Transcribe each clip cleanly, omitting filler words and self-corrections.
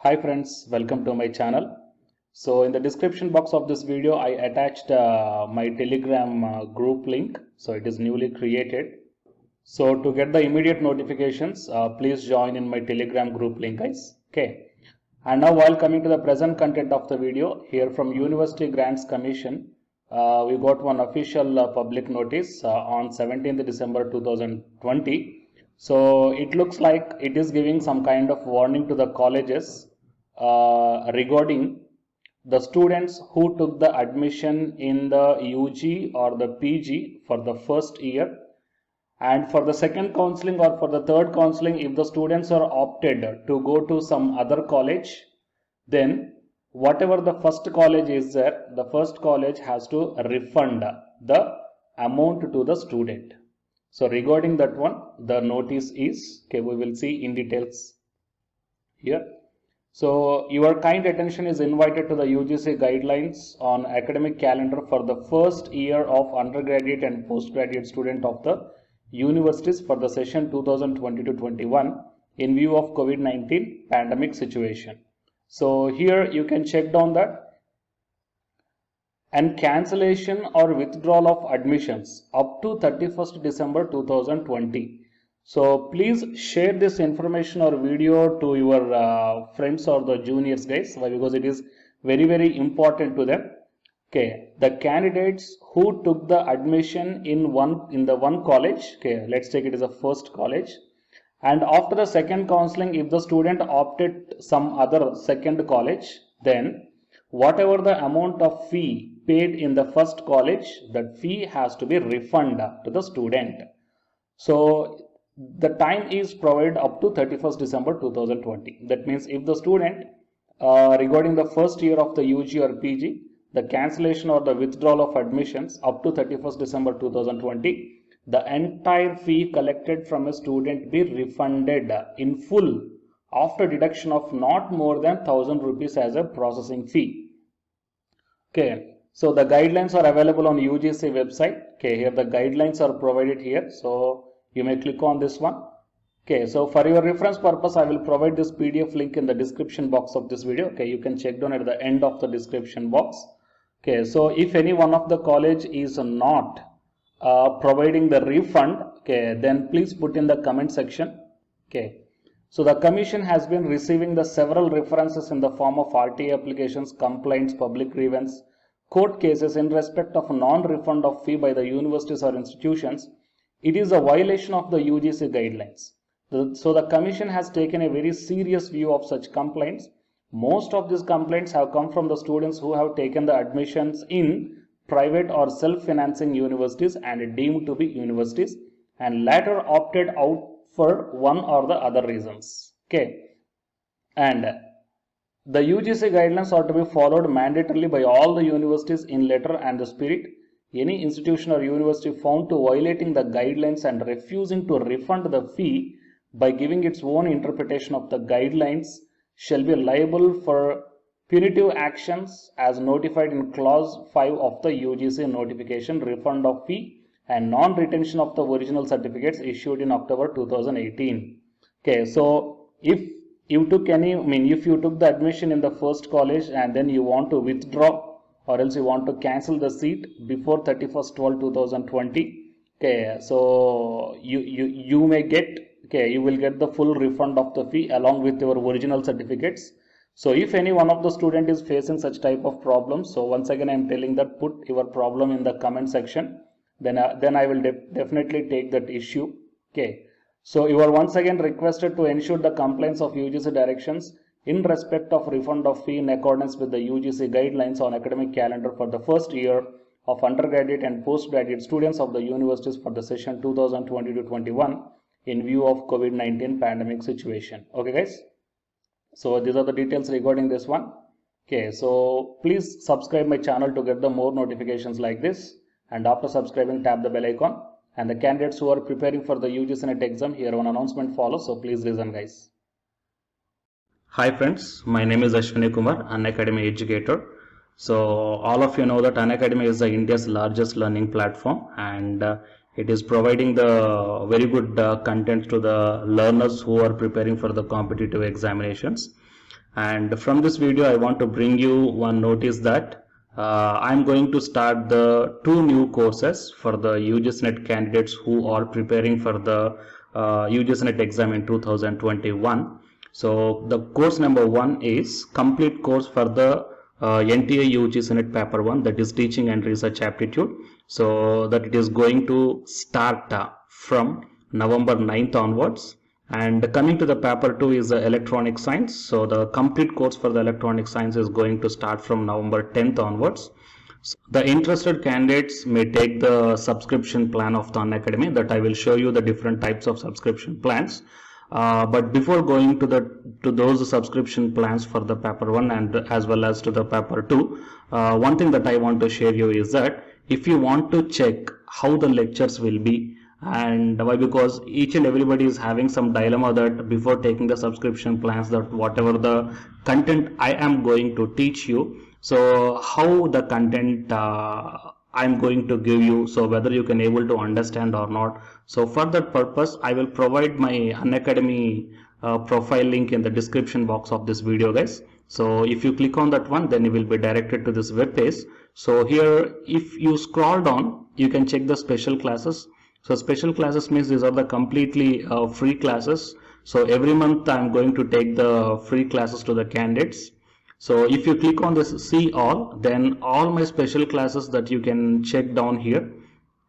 Hi friends, welcome to my channel. So in the description box of this video, I attached my Telegram group link. So it is newly created. So to get the immediate notifications, please join in my Telegram group link, guys. Okay. And now while coming to the present content of the video, here from University Grants Commission, we got one official public notice on 17th December 2020. So it looks like it is giving some kind of warning to the colleges regarding the students who took the admission in the UG or the PG for the first year, and for the second counseling or for the third counseling, if the students are opted to go to some other college, then whatever the first college is there, the first college has to refund the amount to the student. So regarding that one, the notice is, okay, we will see in details here. So your kind attention is invited to the UGC guidelines on academic calendar for the first year of undergraduate and postgraduate student of the universities for the session 2020-21 in view of COVID-19 pandemic situation. So here you can check down that, and cancellation or withdrawal of admissions up to 31st December 2020. So please share this information or video to your friends or the juniors, guys. Why? Because it is very important to them. Okay, the candidates who took the admission in the one college, okay, let's take it as a first college, and after the second counseling, if the student opted some other second college, then whatever the amount of fee paid in the first college, that fee has to be refunded to the student. So the time is provided up to 31st December 2020. That means if the student regarding the first year of the UG or PG, the cancellation or the withdrawal of admissions up to 31st December 2020, the entire fee collected from a student be refunded in full after deduction of not more than 1000 rupees as a processing fee. Okay, so the guidelines are available on UGC website. Okay, here the guidelines are provided here. So you may click on this one. Okay, so for your reference purpose, I will provide this PDF link in the description box of this video. Okay, you can check down at the end of the description box. Okay, so if any one of the college is not providing the refund, okay, then please put in the comment section. Okay, so the commission has been receiving the several references in the form of RTA applications, complaints, public grievance, court cases in respect of non-refund of fee by the universities or institutions. It is a violation of the UGC guidelines. So the commission has taken a very serious view of such complaints. Most of these complaints have come from the students who have taken the admissions in private or self-financing universities and deemed to be universities, and later opted out for one or the other reasons. Okay, and the UGC guidelines are to be followed mandatorily by all the universities in letter and the spirit. Any institution or university found to violating the guidelines and refusing to refund the fee by giving its own interpretation of the guidelines shall be liable for punitive actions as notified in clause 5 of the UGC notification, refund of fee and non-retention of the original certificates issued in October 2018. Okay, so if you took if you took the admission in the first college and then you want to withdraw or else you want to cancel the seat before 31st/12/2020, okay, so you may get, okay, you will get the full refund of the fee along with your original certificates. So if any one of the student is facing such type of problems, so once again I am telling that put your problem in the comment section, then I will definitely take that issue. Okay, so you are once again requested to ensure the compliance of UGC directions in respect of refund of fee in accordance with the UGC guidelines on academic calendar for the first year of undergraduate and postgraduate students of the universities for the session 2020-21 in view of COVID-19 pandemic situation. Okay guys, so these are the details regarding this one. Okay, so please subscribe my channel to get the more notifications like this, and after subscribing tap the bell icon, and the candidates who are preparing for the UGC NET exam, here one announcement follows, so please listen guys. Hi friends, my name is Ashwini Kumar, Unacademy educator. So all of you know that Unacademy is India's largest learning platform, and it is providing the very good content to the learners who are preparing for the competitive examinations. And from this video I want to bring you one notice that I'm going to start the 2 new courses for the UGCNET candidates who are preparing for the UGCNET exam in 2021. So the course number 1 is complete course for the NTA UGCNET paper 1, that is teaching and research aptitude. So that it is going to start from November 9th onwards. And coming to the paper 2 is the electronic science. So the complete course for the electronic science is going to start from November 10th onwards. So the interested candidates may take the subscription plan of the Unacademy, that I will show you the different types of subscription plans. But before going to those subscription plans for the paper 1 and as well as to the paper 2, one thing that I want to share you is that if you want to check how the lectures will be, and why, because each and everybody is having some dilemma that before taking the subscription plans, that whatever the content I am going to teach you, so how the content I'm going to give you, so whether you can able to understand or not. So for that purpose I will provide my Unacademy profile link in the description box of this video, guys. So if you click on that one, then you will be directed to this web page. So here if you scroll down, you can check the special classes. So special classes means these are the completely free classes. So every month I'm going to take the free classes to the candidates. So if you click on this see all, then all my special classes that you can check down here,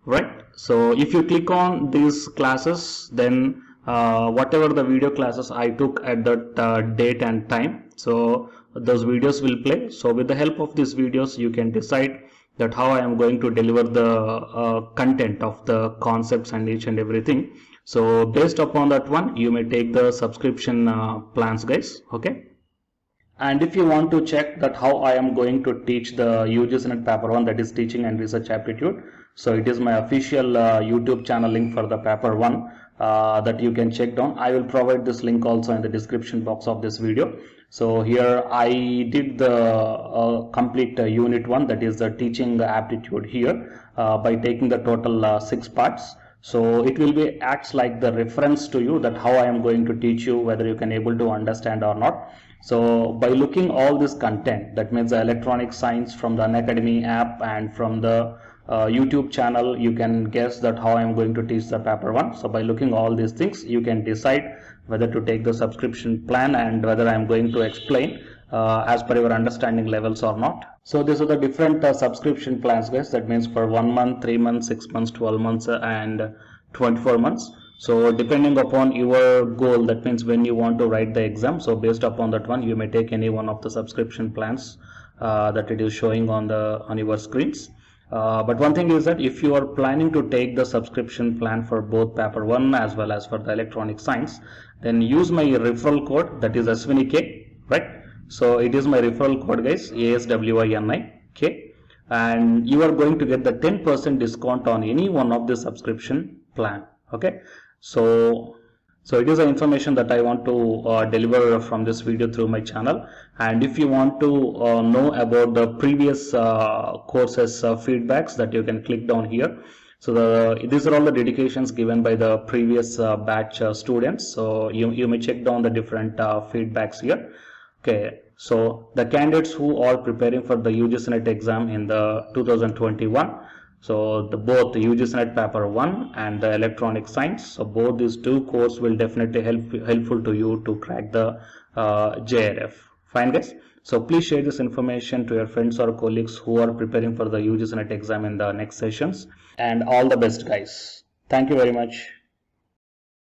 right? So if you click on these classes, then whatever the video classes I took at that date and time, so those videos will play. So with the help of these videos you can decide that how I am going to deliver the content of the concepts and each and everything. So based upon that one, you may take the subscription plans, guys. Okay. And if you want to check that how I am going to teach the UGCNET paper 1, that is teaching and research aptitude, so it is my official YouTube channel link for the paper 1 that you can check down. I will provide this link also in the description box of this video. So here I did the complete unit 1, that is the teaching aptitude here by taking the total 6 parts. So it will be acts like the reference to you that how I am going to teach you, whether you can able to understand or not. So by looking all this content, that means the electronic science from the Unacademy app and from the YouTube channel, you can guess that how I am going to teach the paper 1. So by looking all these things, you can decide whether to take the subscription plan and whether I am going to explain as per your understanding levels or not. So these are the different subscription plans, guys. That means for 1 month, 3 months, 6 months, 12 months and 24 months. So depending upon your goal, that means when you want to write the exam, so based upon that one, you may take any one of the subscription plans that it is showing on your screens. But one thing is that if you are planning to take the subscription plan for both paper 1 as well as for the electronic science, then use my referral code, that is ASWINIK, right? So it is my referral code, guys, ASWINIK, and you are going to get the 10% discount on any one of the subscription plan. Okay, so it is the information that I want to deliver from this video through my channel. And if you want to know about the previous courses feedbacks, that you can click down here. So these are all the dedications given by the previous batch students. So you may check down the different feedbacks here. Okay, so the candidates who are preparing for the UGCNET exam in the 2021, so both the UGCNET paper 1 and the electronic science, so both these 2 courses will definitely helpful to you to crack the JRF. Fine, guys. So please share this information to your friends or colleagues who are preparing for the UGCNET exam in the next sessions. And all the best, guys. Thank you very much.